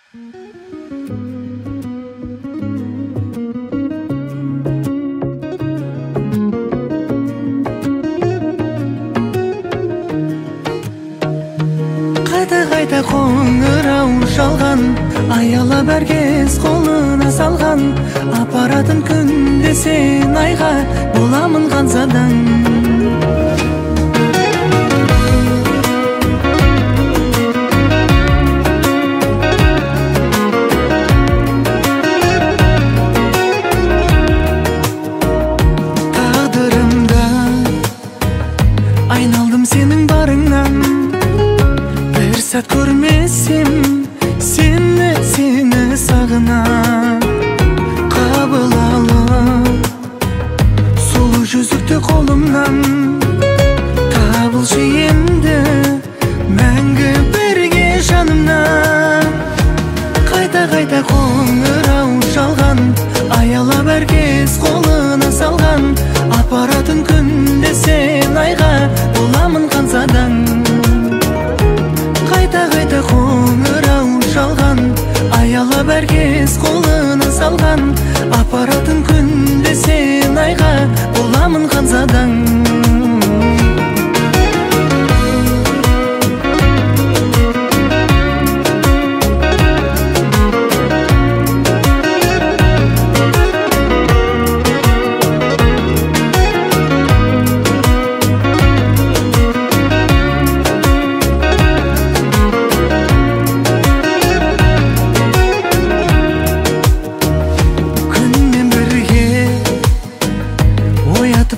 Қайта қоңырау шалған, аялап әркез қолына салған. Апаратын күнде сен айға, боламын Ханзадаң. Тағдырымда айналдым сенің барыңнан. Бір сәт көрмесем сені сағына. Қабыл алып сұлу жүзікті қолымнан. Табылшы енді мәңгі бірге жанымнан. Қайта қоңырау шалған, аялап әркез қолына салған. Апаратын күнде сен айға, боламын Ханзадаң. Қайта қоңырау шалған, аялап әркез қолына салған. Апаратын күнде сен айға, боламын Ханзадаң.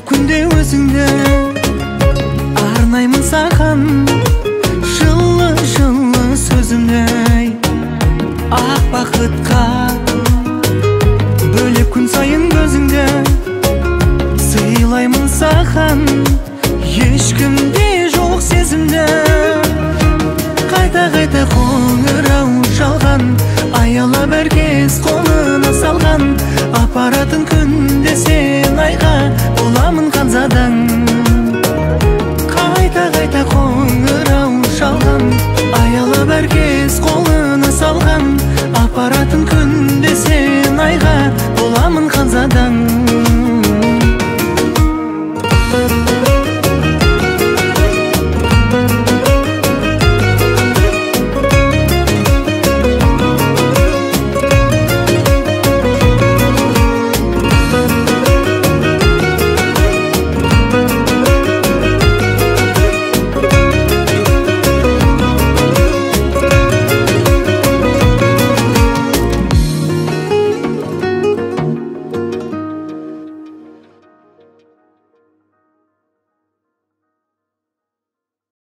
Күнде өзіңді арнаймын саған, жылы сөзімді. Ақ бақытқа бөлеп күн сайын көзіңді. Сыйлаймын саған ешкімде жоқ сезімді. Қайта қоңырау шалған, аялап әркез қолына салған. Апаратын күнде сен айға, боламын Ханзадаң. Қайта қоңырау шалған.